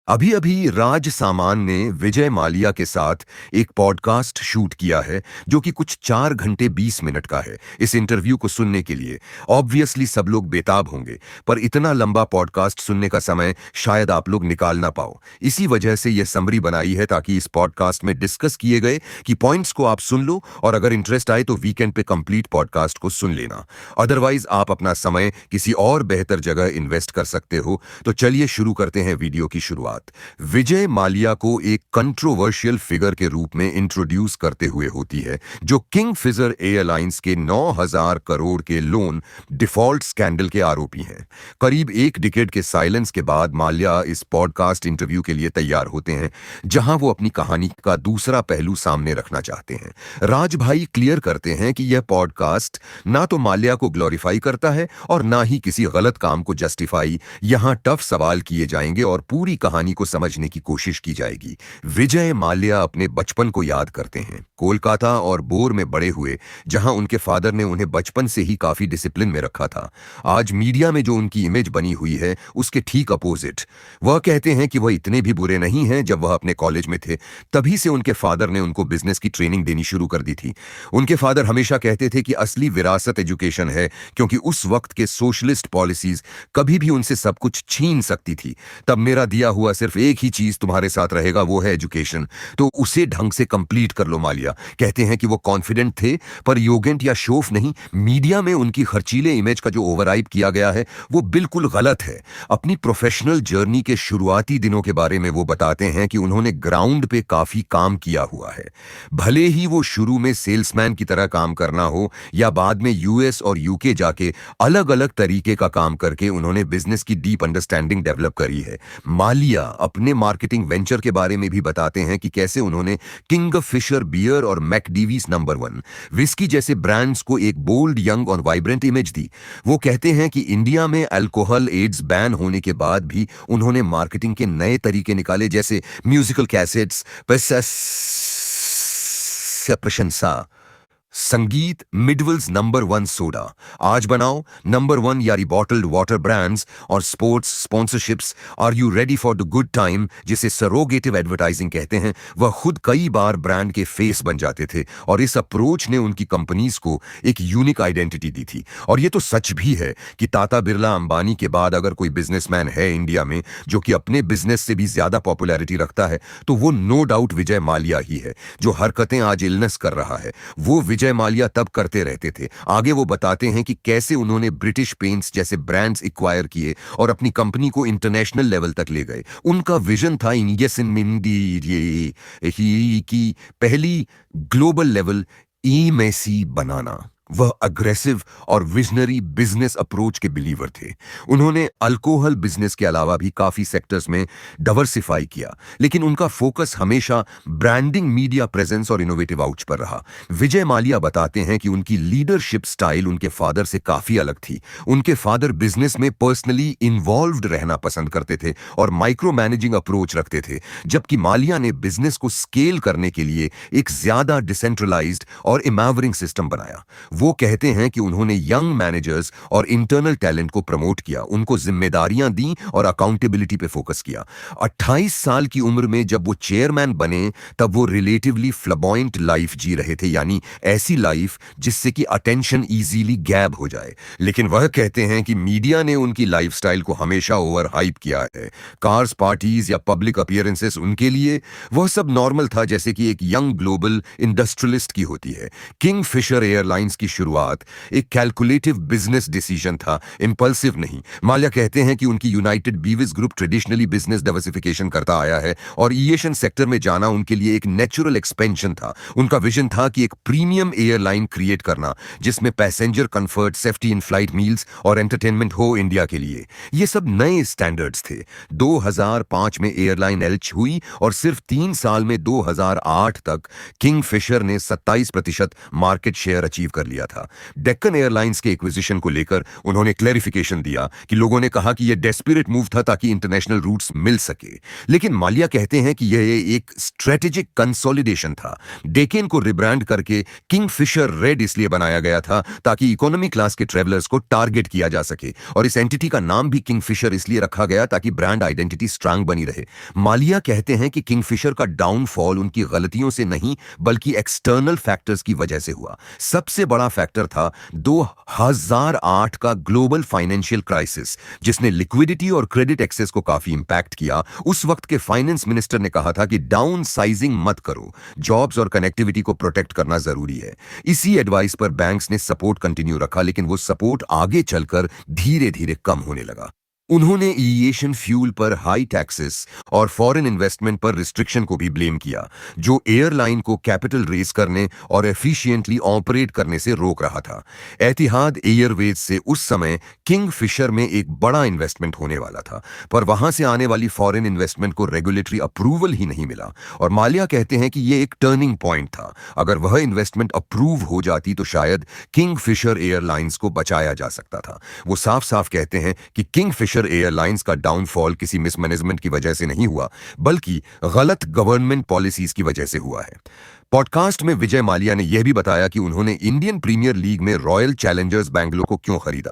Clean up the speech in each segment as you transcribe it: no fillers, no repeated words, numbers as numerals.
अभी अभी राज सामान ने विजय माल्या के साथ एक पॉडकास्ट शूट किया है जो कि कुछ 4 घंटे 20 मिनट का है। इस इंटरव्यू को सुनने के लिए ऑब्वियसली सब लोग बेताब होंगे, पर इतना लंबा पॉडकास्ट सुनने का समय शायद आप लोग निकाल ना पाओ। इसी वजह से यह समरी बनाई है ताकि इस पॉडकास्ट में डिस्कस किए गए कि पॉइंट्स को आप सुन लो और अगर इंटरेस्ट आए तो वीकेंड पे कंप्लीट पॉडकास्ट को सुन लेना। अदरवाइज आप अपना समय किसी और बेहतर जगह इन्वेस्ट कर सकते हो। तो चलिए शुरू करते हैं वीडियो की शुरुआत। विजय माल्या को एक कंट्रोवर्शियल फिगर के रूप में इंट्रोड्यूस करते हुए होती है, जो किंग फिशर एयरलाइंस के 9,000 करोड़ के लोन डिफॉल्ट स्कैंडल के आरोपी हैं। करीब एक डिकेड के साइलेंस के बाद माल्या इस पॉडकास्ट इंटरव्यू के लिए तैयार होते हैं, जहां वो अपनी कहानी का दूसरा पहलू सामने रखना चाहते हैं। राज भाई क्लियर करते हैं कि यह पॉडकास्ट ना तो माल्या को ग्लोरीफाई करता है और ना ही किसी गलत काम को जस्टिफाई। यहां टफ सवाल किए जाएंगे और पूरी कहानी को समझने की कोशिश की जाएगी। विजय माल्या अपने बचपन को याद करते हैं। कोलकाता और बोर में बड़े हुए, जहां उनके फादर ने उन्हें बचपन से ही काफी डिसिप्लिन में रखा था। आज मीडिया में जो उनकी इमेज बनी हुई है उसके ठीक अपोजिट। वह कहते हैं कि वह इतने भी बुरे नहीं हैं। जब वह अपने कॉलेज में थे तभी से उनके फादर ने उनको बिजनेस की ट्रेनिंग देनी शुरू कर दी थी। उनके फादर हमेशा कहते थे कि असली विरासत एजुकेशन है, क्योंकि उस वक्त के सोशलिस्ट पॉलिसीज कभी भी उनसे सब कुछ छीन सकती थी। तब मेरा दिया हुआ सिर्फ एक ही चीज तुम्हारे साथ रहेगा, वो है एजुकेशन, तो उसे ढंग से कंप्लीट कर लो। माल्या कहते हैं कि वो कॉन्फिडेंट थे, पर योगेंट या शोफ नहीं। मीडिया में उनकी खर्चीले इमेज का जो ओवरहाइप किया गया है वो बिल्कुल गलत है। अपनी प्रोफेशनल जर्नी के शुरुआती दिनों के बारे में वो बताते हैं कि उन्होंने ग्राउंड पे काफी काम किया हुआ है। भले ही वो शुरू में सेल्समैन की तरह काम करना हो या बाद में यूएस और यूके जाके अलग अलग तरीके का काम करके उन्होंने बिजनेस की डीप अंडरस्टैंडिंग डेवलप करी है। माल्या अपने मार्केटिंग वेंचर के बारे में भी बताते हैं कि कैसे उन्होंने किंग फिशर बियर और मैकडीवीज नंबर 1 विस्की जैसे ब्रांड्स को एक बोल्ड, यंग और वाइब्रेंट इमेज दी। वो कहते हैं कि इंडिया में अल्कोहल एड्स बैन होने के बाद भी उन्होंने मार्केटिंग के नए तरीके निकाले, जैसे म्यूजिकल कैसेट्स, प्रशंसा संगीत, मिडवल्स नंबर 1 सोडा, आज बनाओ नंबर 1 यारी बॉटल्ड वाटर ब्रांड्स और sports sponsorships. Are you ready for the good time, जिसे सरोगेटिव एडवर्टाइजिंग कहते हैं। वह खुद कई बार ब्रांड के फेस बन जाते थे और इस अप्रोच ने उनकी कंपनीज को एक यूनिक आइडेंटिटी दी थी। और ये तो सच भी है कि टाटा, बिरला, अंबानी के बाद अगर कोई बिजनेसमैन है इंडिया में जो कि अपने बिजनेस से भी ज्यादा पॉपुलैरिटी रखता है तो वो नो डाउट विजय माल्या ही है। जो हरकतें आज इलनेस कर रहा है वो विजय माल्या तब करते रहते थे। आगे वो बताते हैं कि कैसे उन्होंने ब्रिटिश पेंट्स जैसे ब्रांड्स एक्वायर किए और अपनी कंपनी को इंटरनेशनल लेवल तक ले गए। उनका विजन था की पहली ग्लोबल लेवल ई-मेसी बनाना। वह अग्रेसिव और विजनरी बिजनेस अप्रोच के बिलीवर थे। उन्होंने अल्कोहल बिजनेस के अलावा भी काफी सेक्टर्स में डाइवर्सिफाई किया, लेकिन उनका फोकस हमेशा ब्रांडिंग, मीडिया प्रेजेंस और इनोवेटिव आउच पर रहा। विजय माल्या बताते हैं कि उनकी लीडरशिप स्टाइल उनके फादर से काफी अलग थी। उनके फादर बिजनेस में पर्सनली इन्वॉल्व्ड रहना पसंद करते थे और माइक्रो मैनेजिंग अप्रोच रखते थे, जबकि माल्या ने बिजनेस को स्केल करने के लिए एक ज्यादा डिसेंट्रलाइज्ड और इमेवरिंग सिस्टम बनाया। वो कहते हैं कि उन्होंने यंग मैनेजर्स और इंटरनल टैलेंट को प्रमोट किया, उनको जिम्मेदारियां दी और अकाउंटेबिलिटी पे फोकस किया। 28 साल की उम्र में जब वो चेयरमैन बने तब वो रिलेटिवली फ्लबॉइंट लाइफ जी रहे थे, यानी ऐसी लाइफ जिससे कि अटेंशन इजीली गैब हो जाए। लेकिन वह कहते हैं कि मीडिया ने उनकी लाइफस्टाइल को हमेशा ओवर हाइप किया है। कार्स, पार्टीज या पब्लिक अपीयरेंसेस उनके लिए वह सब नॉर्मल था, जैसे कि एक यंग ग्लोबल इंडस्ट्रियलिस्ट की होती है। किंग फिशर एयरलाइंस की शुरुआत एक कैलकुलेटिव बिजनेस डिसीजन था, इंपल्सिव नहीं। माल्या कहते हैं कि उनकी यूनाइटेड बीविस ग्रुप ट्रेडिशनली बिजनेस डाइवर्सिफिकेशन करता आया है और एविएशन सेक्टर में जाना उनके लिए एक नेचुरल एक्सपेंशन था। उनका विजन था कि एक प्रीमियम एयरलाइन क्रिएट करना जिसमें passenger comfort, safety in flight meals और एंटरटेनमेंट हो इंडिया के लिए। ये सब नए स्टैंडर्ड्स थे। 2005 में एयरलाइन एल्च हुई और सिर्फ 3 साल में 2008 तक किंग फिशर ने 27% मार्केट शेयर अचीव कर लिया। लिया था। डेक्कन एयरलाइंस के एक्विजिशन को लेकर उन्होंने क्लैरिफिकेशन दिया कि लोगों ने कहा कि यह डेस्परेट मूव था ताकि इंटरनेशनल रूट्स मिल सके, लेकिन माल्या कहते हैं कि यह एक स्ट्रेटेजिक कंसोलिडेशन था। डेकेन को रिब्रांड करके किंगफिशर रेड इसलिए बनाया गया था ताकि इकोनॉमी क्लास के ट्रेवलर्स को टारगेट किया जा सके, और इस एंटिटी का नाम भी किंगफिशर इसलिए रखा गया ताकि ब्रांड आइडेंटिटी स्ट्रांग बनी रहे। माल्या कहते हैं कि किंगफिशर का डाउनफॉल उनकी गलतियों से नहीं बल्कि एक्सटर्नल फैक्टर्स की वजह से हुआ। सबसे बड़ा फैक्टर था 2008 का ग्लोबल फाइनेंशियल क्राइसिस, जिसने लिक्विडिटी और क्रेडिट एक्सेस को काफी इंपैक्ट किया। उस वक्त के फाइनेंस मिनिस्टर ने कहा था कि डाउन साइजिंग मत करो, जॉब्स और कनेक्टिविटी को प्रोटेक्ट करना जरूरी है। इसी एडवाइस पर बैंक्स ने सपोर्ट कंटिन्यू रखा, लेकिन वो सपोर्ट आगे चलकर धीरे धीरे कम होने लगा। उन्होंने एविएशन फ्यूल पर हाई टैक्सेस और फॉरेन इन्वेस्टमेंट पर रिस्ट्रिक्शन को भी ब्लेम किया, जो एयरलाइन को कैपिटल रेज करने और एफिशिएंटली ऑपरेट करने से रोक रहा था। एतिहाद एयरवेज से उस समय किंगफिशर में एक बड़ा इन्वेस्टमेंट होने वाला था, पर वहां से आने वाली फॉरेन इन्वेस्टमेंट को रेगुलेटरी अप्रूवल ही नहीं मिला, और माल्या कहते हैं कि यह एक टर्निंग पॉइंट था। अगर वह इन्वेस्टमेंट अप्रूव हो जाती तो शायद किंगफिशर एयरलाइंस को बचाया जा सकता था। वो साफ साफ कहते हैं कि किंगफिशर एयरलाइंस का डाउनफॉल किसी मिसमैनेजमेंट की वजह से नहीं हुआ, बल्कि गलत गवर्नमेंट पॉलिसीज की वजह से हुआ है। पॉडकास्ट में विजय माल्या ने यह भी बताया कि उन्होंने इंडियन प्रीमियर लीग में रॉयल चैलेंजर्स बैंगलोर को क्यों खरीदा।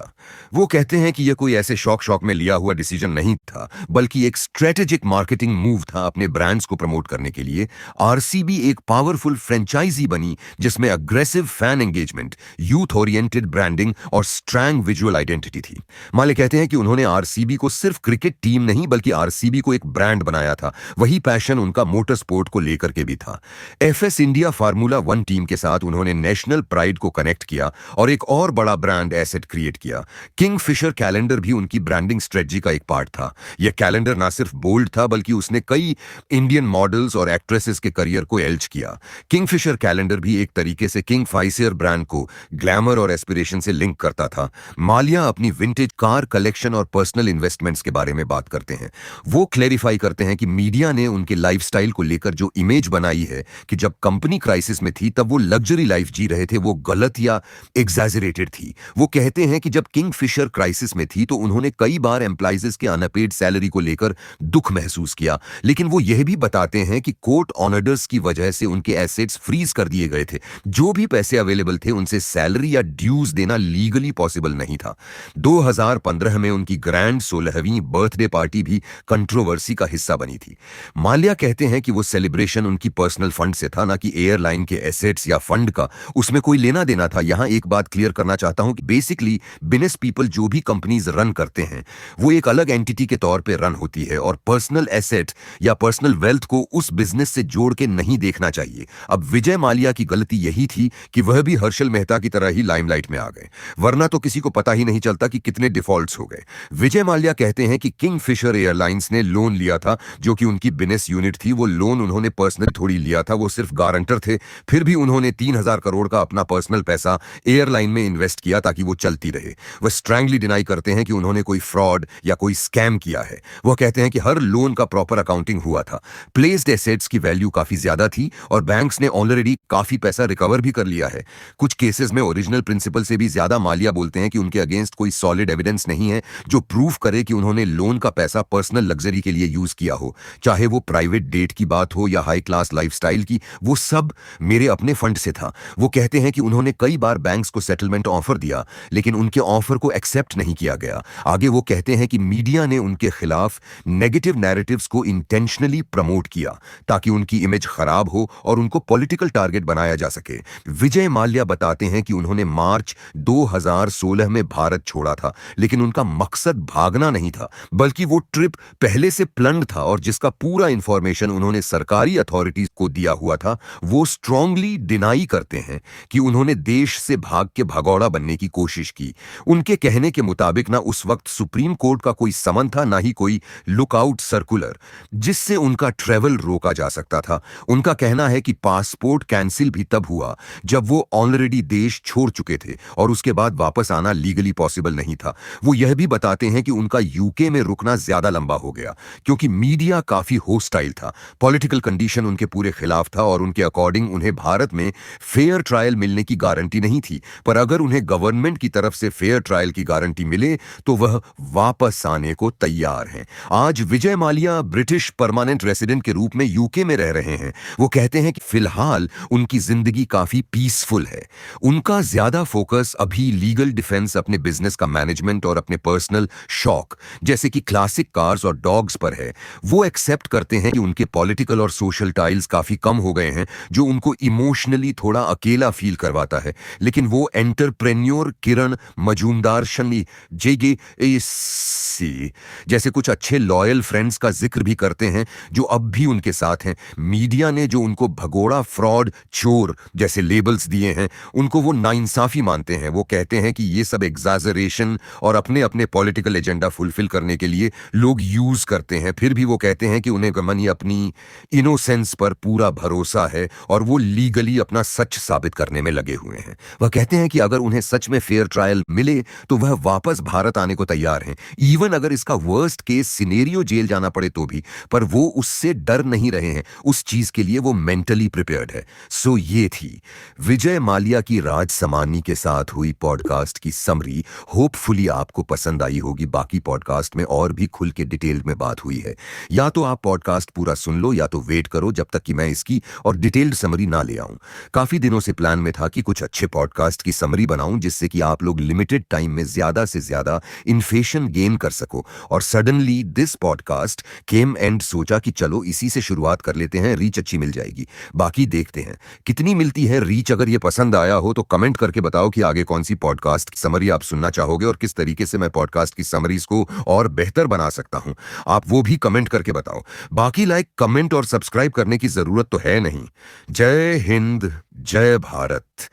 वो कहते हैं कि यह कोई ऐसे शौक में लिया हुआ डिसीजन नहीं था, बल्कि एक स्ट्रेटेजिक मार्केटिंग मूव था अपने ब्रांड्स को प्रमोट करने के लिए। आरसीबी एक पावरफुल फ्रेंचाइजी बनी जिसमें aggressive fan engagement, youth oriented branding और स्ट्रॉन्ग विजुअल आइडेंटिटी थी। माल्या कहते हैं कि उन्होंने आरसीबी को सिर्फ क्रिकेट टीम नहीं बल्कि आरसीबी को एक ब्रांड बनाया था। वही पैशन उनका मोटर स्पोर्ट को लेकर के भी था। एफएस इंडिया फार्मूला 1 टीम के साथ उन्होंने नेशनल प्राइड को कनेक्ट किया और एक और बड़ा ब्रांड एसेट क्रिएट किया। किंगफिशर कैलेंडर भी उनकी ब्रांडिंग स्ट्रेटजी का एक पार्ट था। यह कैलेंडर ना सिर्फ बोल्ड था बल्कि उसने कई इंडियन मॉडल्स और एक्ट्रेसेस के करियर को एल्च किया। किंगफिशर कैलेंडर भी एक तरीके से किंगफिशर ब्रांड को ग्लैमर और एस्पिरेशन से लिंक करता था। माल्या अपनी विंटेज कार कलेक्शन और पर्सनल इन्वेस्टमेंट्स के बारे में बात करते हैं। वो क्लैरिफाई करते हैं कि मीडिया ने उनके लाइफस्टाइल को लेकर जो इमेज बनाई है कि जब कंपनी क्राइसिस में थी तब वो लग्जरी लाइफ जी रहे थे, वो गलत या एग्जैजरेटेड थी। वो कहते हैं कि जब किंगफिशर क्राइसिस में थी तो उन्होंने कई बार एम्प्लॉइज के अनपेड सैलरी को लेकर दुख महसूस किया, लेकिन वो यह भी बताते हैं कि कोर्ट ऑर्डर्स की वजह से उनके एसेट्स फ्रीज कर दिए गए थे। जो भी पैसे अवेलेबल थे उनसे सैलरी या ड्यूज देना लीगली पॉसिबल नहीं था। 2015 में उनकी ग्रैंड 16वीं बर्थडे पार्टी भी कंट्रोवर्सी का हिस्सा बनी थी। माल्या कहते हैं कि वो सेलिब्रेशन उनकी पर्सनल फंड से था, ना कि एयरलाइन के एसेट्स या फंड का उसमें कोई लेना देना था। यहां एक बात क्लियर करना चाहता हूं कि बेसिकली बिजनेस पीपल जो भी कंपनीज रन करते हैं वो एक अलग एंटिटी के तौर पे रन होती है, और पर्सनल एसेट या पर्सनल वेल्थ को उस बिजनेस से जोड़ के नहीं देखना चाहिए। अब विजय माल्या की गलती यही थी कि वह भी हर्षल मेहता की तरह ही लाइमलाइट में आ गए, वरना तो किसी को पता ही नहीं चलता कि कितने डिफॉल्ट्स हो गए। विजय माल्या कहते हैं कि किंगफिशर एयरलाइंस ने लोन लिया था जो कि उनकी बिजनेस यूनिट थी। वो लोन उन्होंने पर्सनल थोड़ी लिया था, वो सिर्फ गारंटर थे। फिर भी उन्होंने 3000 करोड़ का अपना पर्सनल पैसा एयरलाइन में इन्वेस्ट किया ताकि वो चलती रहे। वह स्ट्रांगली डिनाई करते हैं कि उन्होंने कोई फ्रॉड या कोई स्कैम किया है। वह कहते हैं कि हर लोन का प्रॉपर अकाउंटिंग हुआ था। प्लेस्ड एसेट्स की वैल्यू काफी ज्यादा थी और बैंक्स ने ऑलरेडी काफी पैसा रिकवर भी कर लिया है। कुछ केसेस में ओरिजिनल प्रिंसिपल से भी ज्यादा। माल्या बोलते हैं कि उनके अगेंस्ट कोई सॉलिड एविडेंस नहीं है जो प्रूव करे कि उन्होंने लोन का पैसा पर्सनल लग्जरी के लिए यूज किया हो, चाहे वो प्राइवेट डेट की बात हो या हाई क्लास लाइफस्टाइल की। वो सब मेरे अपने फंड से था। वो कहते हैं कि उन्होंने कई बार बैंक्स को सेटलमेंट ऑफर दिया, लेकिन उनके ऑफर को एक्सेप्ट नहीं किया गया। आगे वो कहते हैं कि मीडिया ने उनके खिलाफ नेगेटिव नैरेटिव्स को इंटेंशनली प्रमोट किया ताकि उनकी इमेज खराब हो और उनको पॉलिटिकल टारगेट बनाया जा सके। विजय माल्या बताते हैं कि उन्होंने मार्च 2016 में भारत छोड़ा था, लेकिन उनका मकसद भागना नहीं था, बल्कि वो ट्रिप पहले से प्लान्ड था और जिसका पूरा इंफॉर्मेशन उन्होंने सरकारी अथॉरिटीज को दिया हुआ था। वो स्ट्रांगली डिनाई करते हैं कि उन्होंने देश से भाग के भगौड़ा बनने की कोशिश की। उनके कहने के मुताबिक ना उस वक्त सुप्रीम कोर्ट का कोई समन था, ना ही कोई लुकआउट सर्कुलर जिससे उनका ट्रेवल रोका जा सकता था। उनका कहना है कि पासपोर्ट कैंसिल भी तब हुआ जब वो ऑलरेडी देश छोड़ चुके थे और उसके बाद वापस आना लीगली पॉसिबल नहीं था। वो यह भी बताते हैं कि उनका यूके में रुकना ज्यादा लंबा हो गया क्योंकि मीडिया काफी होस्टाइल था, पॉलिटिकल कंडीशन उनके पूरे खिलाफ था और उनके अकॉर्डिंग उन्हें भारत में फेयर ट्रायल मिलने की गारंटी नहीं थी, पर अगर उन्हें गवर्नमेंट की तरफ से फेयर ट्रायल की गारंटी मिले तो वह वापस आने को तैयार हैं। आज Vijay Mallya British permanent resident के रूप में यूके में रह रहे हैं। वो कहते हैं कि फिलहाल उनकी जिंदगी काफी पीसफुल है। उनका ज्यादा फोकस अभी लीगल डिफेंस, अपने बिजनेस का मैनेजमेंट और अपने पर्सनल शौक जैसे कि क्लासिक कार्स और डॉग्स पर है। वो एक्सेप्ट करते हैं कि उनके पॉलिटिकल और सोशल टाइल्स काफी कम हो गए हैं, जो उनको इमोशनली थोड़ा अकेला फील करवाता है। लेकिन वो एंटरप्रेन्योर किरण मजूमदार, शनि जेगे सी जैसे कुछ अच्छे लॉयल फ्रेंड्स का जिक्र भी करते हैं जो अब भी उनके साथ हैं। मीडिया ने जो उनको भगोड़ा, फ्रॉड, चोर जैसे लेबल्स दिए हैं, उनको वो नाइंसाफी मानते हैं। वो कहते हैं कि ये सब एग्जाजरेशन और अपने अपने पॉलिटिकल एजेंडा फुलफिल करने के लिए लोग यूज करते हैं। फिर भी वो कहते हैं कि उन्हें गमनी अपनी इनोसेंस पर पूरा भरोसा है और वो लीगली अपना सच साबित करने में लगे हुए हैं। वह कहते हैं कि अगर उन्हें सच में फेयर ट्रायल मिले तो वह वापस भारत आने को तैयार हैं, इवन अगर इसका वर्स्ट केस सिनेरियो जेल जाना पड़े तो भी। पर वो उससे डर नहीं रहे हैं, उस चीज के लिए वो मेंटली प्रिपेयर्ड है। सो ये थी विजय माल्या की राज समानी के साथ हुई पॉडकास्ट की समरी। होपफुली आपको पसंद आई होगी। बाकी पॉडकास्ट में और भी खुल के डिटेल में बात हुई है। या तो आप पॉडकास्ट पूरा सुन लो या तो वेट करो जब तक कि मैं इसकी और डिटेल्ड समरी ना ले आऊं। काफी दिनों से प्लान में था कि कुछ अच्छे पॉडकास्ट की समरी बनाऊं जिससे कि आप लोग लिमिटेड टाइम में ज्यादा से ज्यादा इन्फेशन गेन कर सको। और suddenly this podcast came and सोचा कि चलो इसी से शुरुआत कर लेते हैं, रीच अच्छी मिल जाएगी। बाकी देखते हैं कितनी मिलती है रीच। अगर ये पसंद आया हो तो कमेंट करके बताओ कि आगे कौन सी पॉडकास्ट की समरी आप सुनना चाहोगे और किस तरीके से मैं पॉडकास्ट की समरीज को और बेहतर बना सकता हूं। आप वो भी कमेंट करके बताओ। बाकी लाइक, कमेंट और सब्सक्राइब करने की जरूरत तो है नहीं। जय हिंद, जय भारत।